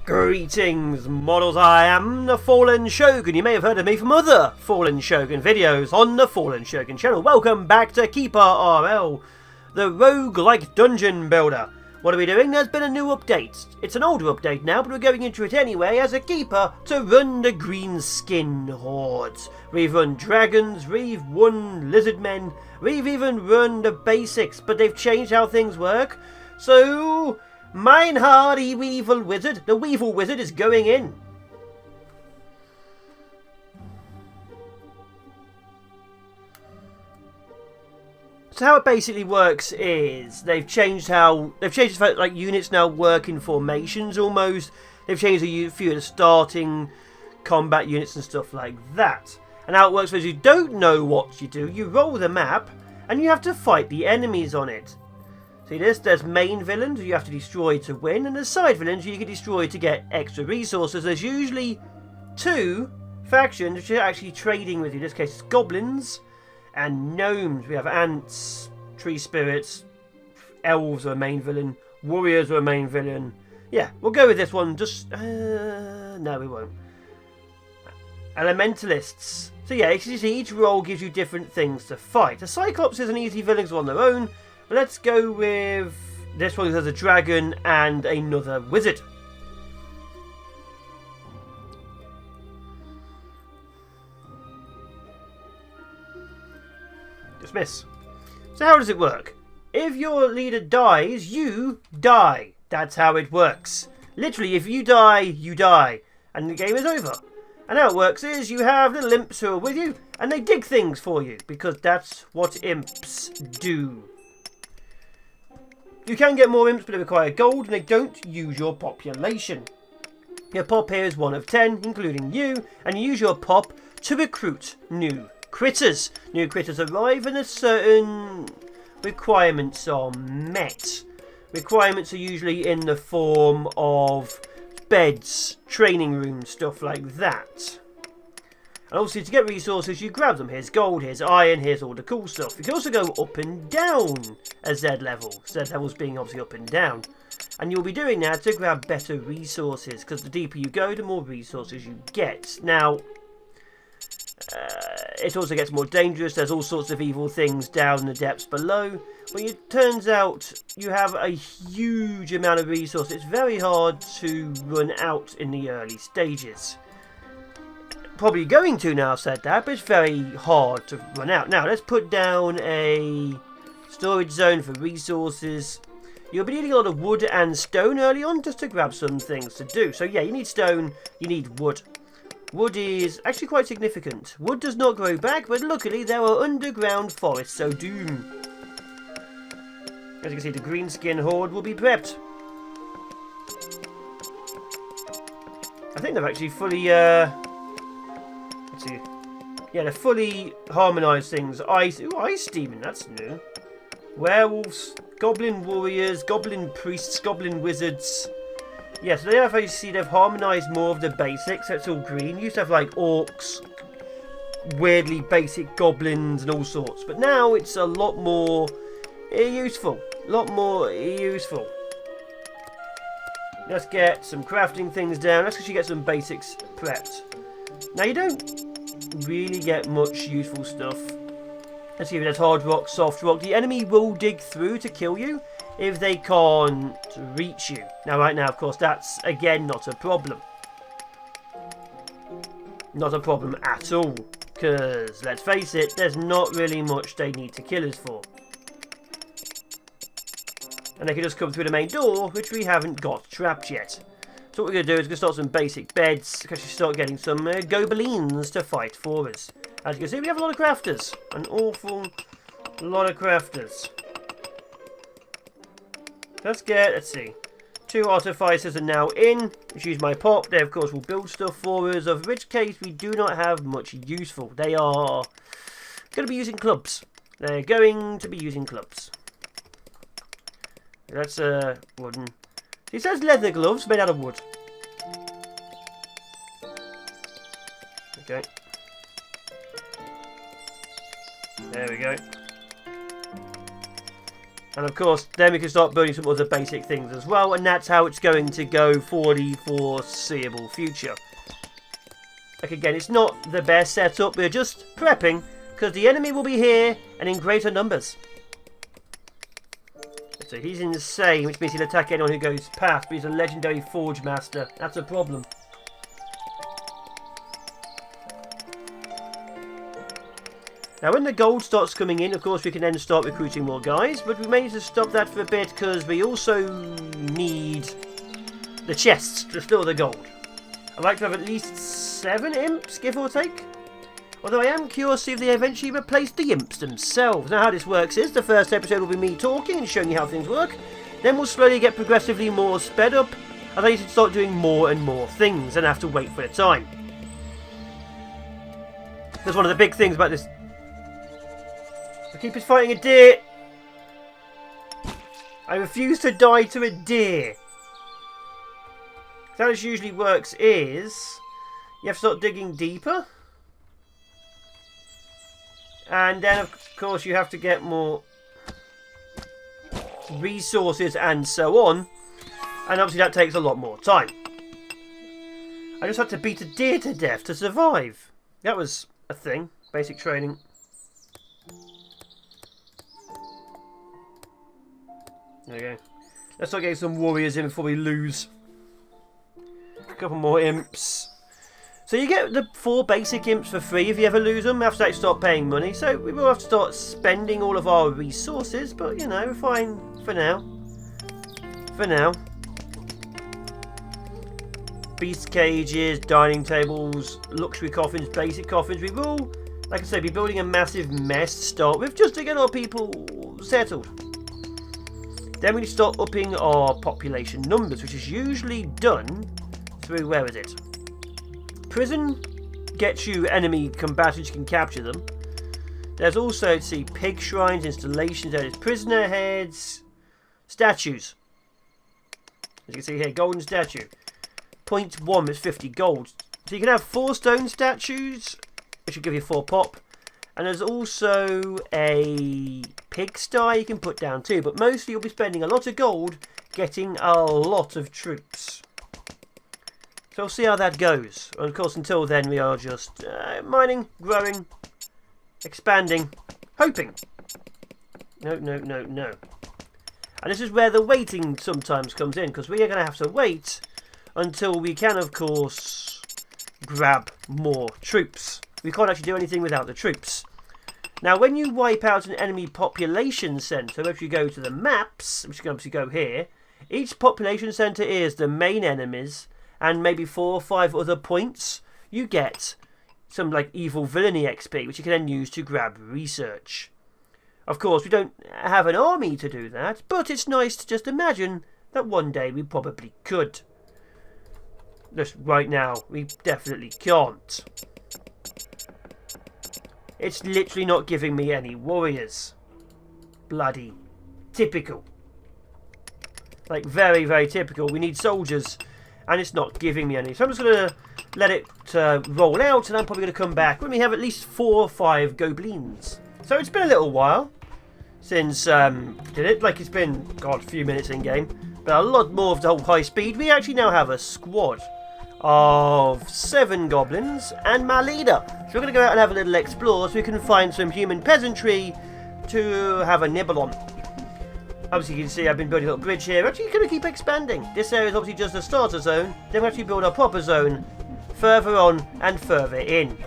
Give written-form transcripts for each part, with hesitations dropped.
Greetings, models. I am the Fallen Shogun. You may have heard of me from other Fallen Shogun videos on the Fallen Shogun channel. Welcome back to KeeperRL, the roguelike dungeon builder. What are we doing? There's been a new update. It's an older update now, but we're going into it anyway as a keeper to run the Greenskin hordes. We've run dragons, we've won lizardmen, we've even run the basics, but they've changed how things work. So, mine hardy Weevil Wizard, the Weevil Wizard, is going in. So how it basically works is they've changed the fact like units now work in formations almost. They've changed a few of the starting combat units and stuff like that. And how it works is you don't know what you do. You roll the map and you have to fight the enemies on it. See this? There's main villains you have to destroy to win, and there's side villains you can destroy to get extra resources. There's usually two factions which are actually trading with you. In this case, it's goblins and gnomes. We have ants, tree spirits, elves are a main villain, warriors are a main villain. Yeah, we'll go with this one. Just no, we won't. Elementalists. So yeah, you see, each role gives you different things to fight. The Cyclops is an easy villain on their own. But let's go with this one. There's a dragon and another wizard. Dismiss. So how does it work? If your leader dies, you die. That's how it works. Literally, if you die, you die. And the game is over. And how it works is you have little imps who are with you, and they dig things for you, because that's what imps do. You can get more imps, but they require gold, and they don't use your population. Your pop here is 1 of 10, including you, and you use your pop to recruit new critters. New critters arrive, and certain requirements are met. Requirements are usually in the form of beds, training rooms, stuff like that. And obviously to get resources you grab them. Here's gold, here's iron, here's all the cool stuff. You can also go up and down a Z level. Z levels being obviously up and down. And you'll be doing that to grab better resources, because the deeper you go, the more resources you get. Now, it also gets more dangerous. There's all sorts of evil things down in the depths below. But it turns out you have a huge amount of resources. It's very hard to run out in the early stages. Probably going to now, I've said that, but it's very hard to run out. Now, let's put down a storage zone for resources. You'll be needing a lot of wood and stone early on just to grab some things to do. So yeah, you need stone, you need wood. Wood is actually quite significant. Wood does not grow back, but luckily there are underground forests, so doom. As you can see, the Greenskin Horde will be prepped. I think they've actually fully, let's see. Yeah, they're fully harmonised things. Ice demon, that's new. Werewolves, goblin warriors, goblin priests, goblin wizards. Yeah, so they have, you see, they've harmonised more of the basics. So it's all green. You used to have like orcs, weirdly basic goblins and all sorts. But now it's a lot more useful. A lot more useful. Let's get some crafting things down. Let's actually get some basics prepped. Now you don't really get much useful stuff. Let's see if there's hard rock, soft rock. The enemy will dig through to kill you if they can't reach you. Now right now, of course, that's again not a problem. Not a problem at all. Because, let's face it, there's not really much they need to kill us for. And they can just come through the main door, which we haven't got trapped yet. So what we're going to do is we're going to start some basic beds, because we start getting some goblins to fight for us. As you can see, we have a lot of crafters. An awful lot of crafters. Let's see. 2 artificers are now in, which use my pop. They, of course, will build stuff for us, of which case we do not have much useful. They are going to be using clubs. They're going to be using clubs. That's wooden. It says leather gloves made out of wood. Okay. There we go. And of course, then we can start building some other basic things as well, and that's how it's going to go for the foreseeable future. Like again, it's not the best setup, we're just prepping, because the enemy will be here, and in greater numbers. So he's insane, which means he'll attack anyone who goes past, but he's a legendary Forge Master. That's a problem. Now when the gold starts coming in, of course we can then start recruiting more guys, but we may need to stop that for a bit because we also need the chests to store the gold. I'd like to have at least 7 imps, give or take. Although I am curious to see if they eventually replace the imps themselves. Now how this works is, the first episode will be me talking and showing you how things work. Then we'll slowly get progressively more sped up, and then you should start doing more and more things and have to wait for the time. That's one of the big things about this. The keeper's fighting a deer. I refuse to die to a deer. How this usually works is you have to start digging deeper. And then of course you have to get more resources and so on. And obviously that takes a lot more time. I just had to beat a deer to death to survive. That was a thing. Basic training. There we go. Let's start getting some warriors in before we lose. A couple more imps. So you get the 4 basic imps for free if you ever lose them. After that you start paying money. So we will have to start spending all of our resources. But you know, we're fine for now. For now. Beast cages, dining tables, luxury coffins, basic coffins. We will, like I say, be building a massive mess to start with just to get our people settled. Then we start upping our population numbers, which is usually done through, where is it? Prison gets you enemy combatants, you can capture them. There's also, let's see, pig shrines, installations, there's prisoner heads, statues. As you can see here, golden statue. 0.1 is 50 gold. So you can have 4 stone statues, which will give you 4 pop. And there's also a pigsty you can put down too. But mostly you'll be spending a lot of gold getting a lot of troops. So we'll see how that goes. And of course until then we are just mining, growing, expanding, hoping. No. And this is where the waiting sometimes comes in. Because we are going to have to wait until we can of course grab more troops. We can't actually do anything without the troops. Now, when you wipe out an enemy population centre, if you go to the maps, which you can obviously go here, each population centre is the main enemies and maybe 4 or 5 other points. You get some like evil villainy XP, which you can then use to grab research. Of course, we don't have an army to do that, but it's nice to just imagine that one day we probably could. Just right now, we definitely can't. It's literally not giving me any warriors. Bloody typical. Like very, very typical. We need soldiers and it's not giving me any. So I'm just going to let it roll out and I'm probably going to come back when we have at least 4 or 5 goblins. So it's been a little while since did it. Like it's been, God, a few minutes in game. But a lot more of the whole high speed. We actually now have a squad of 7 goblins and my leader. So we're going to go out and have a little explore so we can find some human peasantry to have a nibble on. Obviously you can see I've been building a little bridge here. Actually going to keep expanding. This area is obviously just a starter zone. Then we actually build our proper zone further on and further in.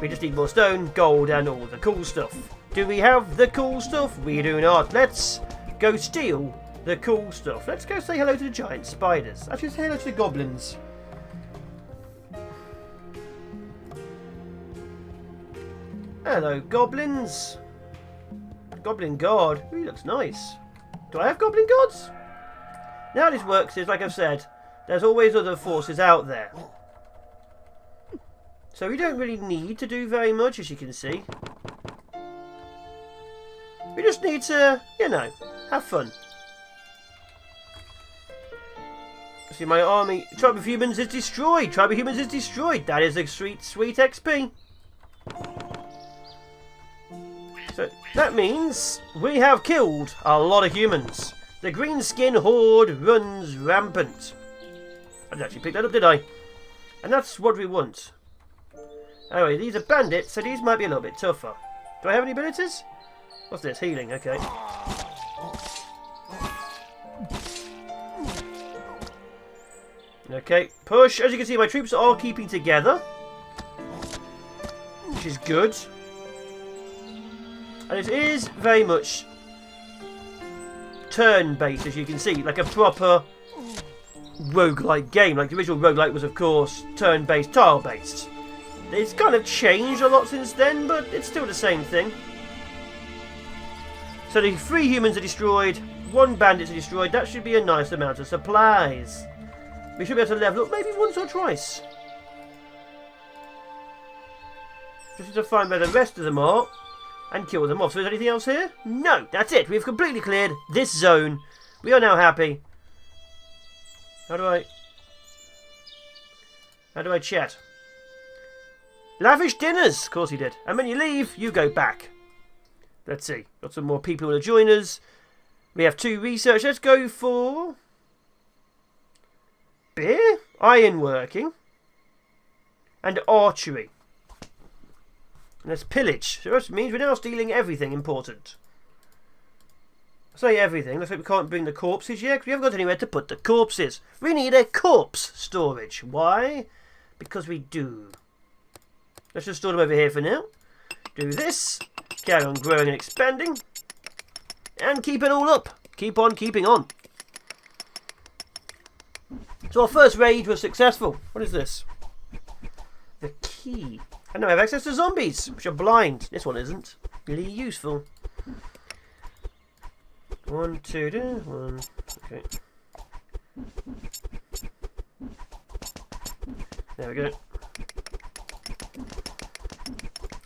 We just need more stone, gold and all the cool stuff. Do we have the cool stuff? We do not. Let's go steal the cool stuff. Let's go say hello to the giant spiders. Actually say hello to the goblins. Hello, goblins. Goblin guard. He looks nice. Do I have goblin guards? Now this works is, like I've said, there's always other forces out there. So we don't really need to do very much, as you can see. We just need to, you know, have fun. See, my army, tribe of humans is destroyed. Tribe of humans is destroyed. That is a sweet, sweet XP. So that means we have killed a lot of humans. The Greenskin Horde runs rampant. I didn't actually pick that up, did I? And that's what we want. Anyway, these are bandits, so these might be a little bit tougher. Do I have any abilities? What's this? Healing, okay. Okay, push. As you can see, my troops are keeping together, which is good. And it is very much turn-based, as you can see, like a proper roguelike game. Like the original roguelike was, of course, turn-based, tile-based. It's kind of changed a lot since then, but it's still the same thing. So the 3 humans are destroyed, 1 bandit is destroyed. That should be a nice amount of supplies. We should be able to level up maybe once or twice. Just need to find where the rest of them are and kill them off. So is there anything else here? No, that's it. We've completely cleared this zone. We are now happy. How do I chat? Lavish dinners! Of course he did. And when you leave, you go back. Let's see. Got some more people who want to join us. We have 2 research. Let's go for beer, ironworking, and archery. And that's pillage. So that means we're now stealing everything important. I say everything. Looks like we can't bring the corpses yet because we haven't got anywhere to put the corpses. We need a corpse storage. Why? Because we do. Let's just store them over here for now. Do this. Carry on growing and expanding. And keep it all up. Keep on keeping on. So our first raid was successful. What is this? The key. I now have access to zombies, which are blind. This one isn't. Really useful. 1, 2, 1. Okay. There we go.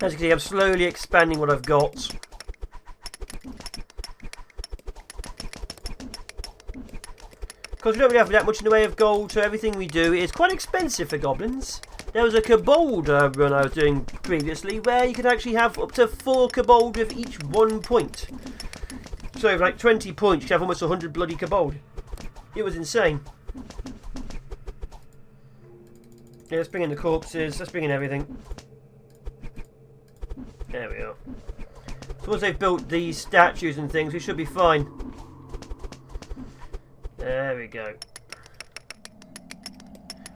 As you can see, I'm slowly expanding what I've got. Because we don't really have that much in the way of gold, so everything we do is quite expensive for goblins. There was a kobold run I was doing previously where you could actually have up to 4 kobold with each 1 point. So with like 20 points, you could have almost 100 bloody kobold. It was insane. Yeah, let's bring in the corpses, let's bring in everything. There we are. So once they've built these statues and things, we should be fine. There we go.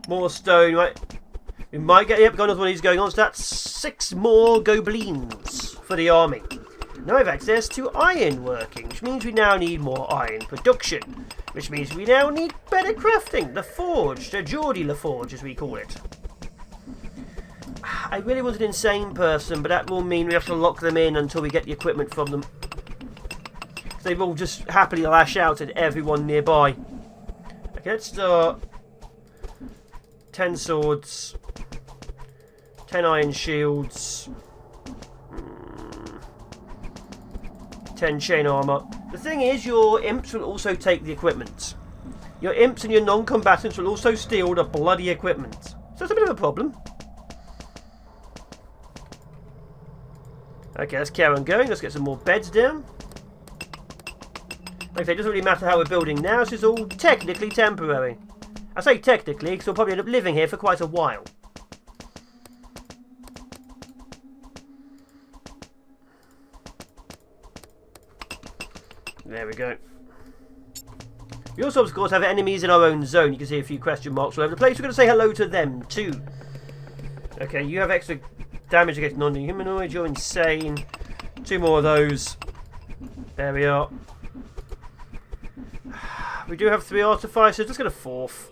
More stone, right? We might get, yep, got another one of these going on, so that's 6 more goblins for the army. Now I have access to iron working, which means we now need more iron production. Which means we now need better crafting. The forge, the Geordie LaForge as we call it. I really was an insane person, but that will mean we have to lock them in until we get the equipment from them. They will just happily lash out at everyone nearby. Okay, let's start. 10 swords. 10 iron shields. 10 chain armour. The thing is, your imps will also take the equipment. Your imps and your non-combatants will also steal the bloody equipment. So it's a bit of a problem. Okay, let's carry on going. Let's get some more beds down. Like I say, it doesn't really matter how we're building now. This is all technically temporary. I say technically because we'll probably end up living here for quite a while. There we go. We also, of course, have enemies in our own zone. You can see a few question marks all over the place. We're going to say hello to them too. Okay, you have extra damage against non-humanoid. You're insane. 2 more of those. There we are. We do have 3 artificers. Let's get a 4th.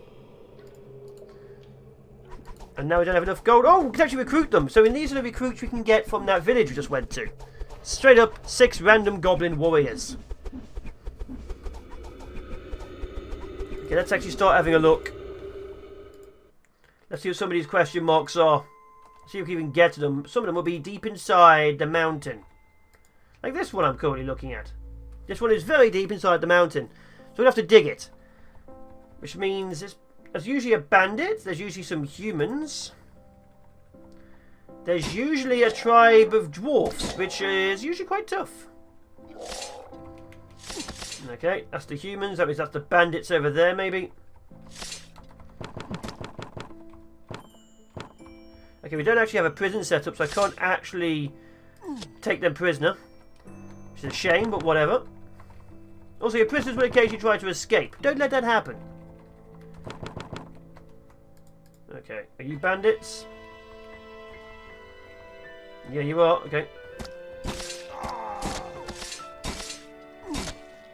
And now we don't have enough gold. Oh, we can actually recruit them. So these are the recruits we can get from that village we just went to. Straight up, 6 random goblin warriors. Okay, let's actually start having a look. Let's see what some of these question marks are. See if we can get to them. Some of them will be deep inside the mountain. Like this one I'm currently looking at. This one is very deep inside the mountain. So we'll have to dig it. Which means there's usually a bandit. There's usually some humans. there's usually a tribe of dwarfs, which is usually quite tough. Okay, that's the humans. That means that's the bandits over there, maybe. Okay, we don't actually have a prison set up, so I can't actually take them prisoner. Which is a shame, but whatever. Also, your prisoners will occasionally try to escape. Don't let that happen. Okay, are you bandits? Yeah, you are. Okay.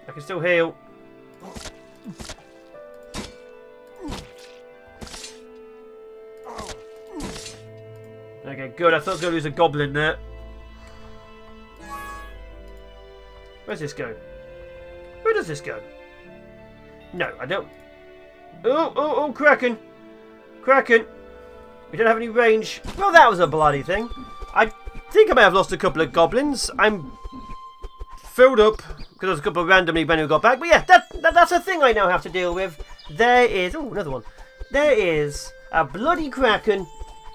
I can still heal. Okay, good. I thought I was going to lose a goblin there. Where's this go? Where does this go? No, I don't. Oh, Kraken! Kraken! We don't have any range. Well, that was a bloody thing. I think I may have lost a couple of goblins. I'm filled up because there's a couple randomly when we got back. But yeah, that's a thing I now have to deal with. There is... Oh, another one. There is a bloody Kraken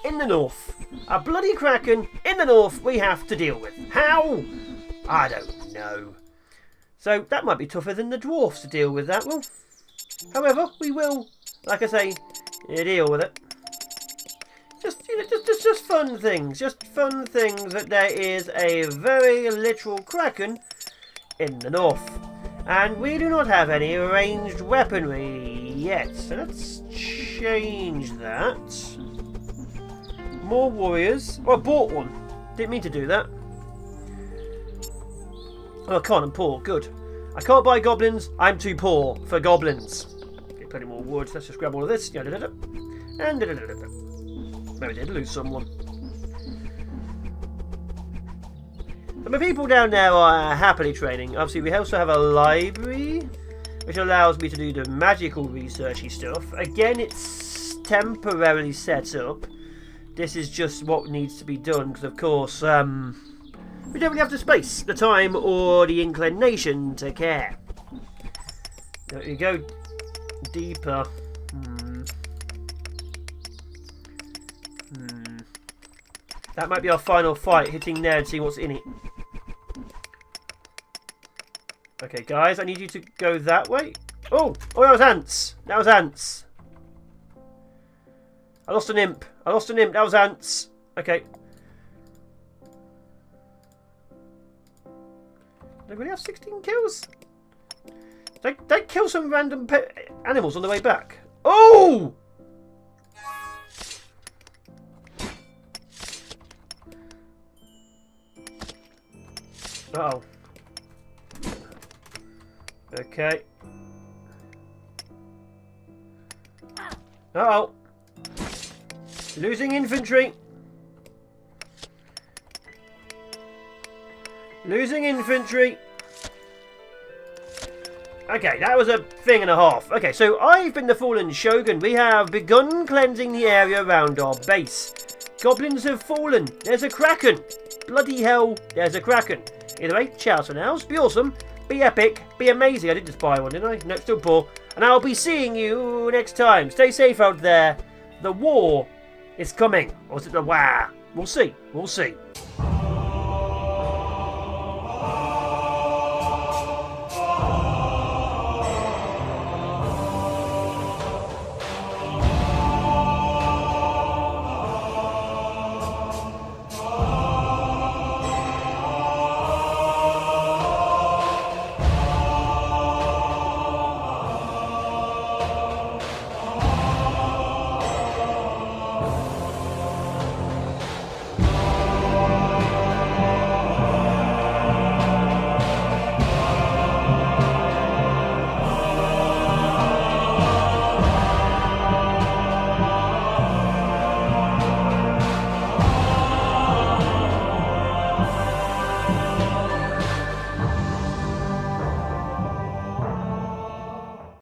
in the north. A bloody Kraken in the north we have to deal with. How? I don't know. So that might be tougher than the dwarfs to deal with that one. However, we will, like I say, deal with it. Just fun things. Just fun things that there is a very literal Kraken in the north. And we do not have any ranged weaponry yet. So let's change that. More warriors. Oh, I bought one. Didn't mean to do that. Oh, I can't. I'm poor. Good. I can't buy goblins. I'm too poor for goblins. Okay, plenty more wood. Let's just grab all of this. And maybe I did lose someone. So my people down there are happily training. Obviously, we also have a library, which allows me to do the magical researchy stuff. Again, it's temporarily set up. This is just what needs to be done, because of course, we don't really have the space, the time, or the inclination to care. There you go. Deeper. That might be our final fight, hitting there and seeing what's in it. Okay, guys, I need you to go that way. Oh, that was ants. That was ants. I lost an imp. That was ants. Okay. Did I really have 16 kills? Did I kill some random animals on the way back? Oh! Uh-oh. Okay. Uh-oh. Losing infantry. Losing infantry. Okay, that was a thing and a half. Okay, so I've been the Fallen Shogun. We have begun cleansing the area around our base. Goblins have fallen. There's a Kraken. Bloody hell, there's a Kraken. Either way, ciao for now. Be awesome, be epic, be amazing. I did just buy one, didn't I? No, it's still poor. And I'll be seeing you next time. Stay safe out there. The war is coming. Or is it the war? We'll see. We'll see.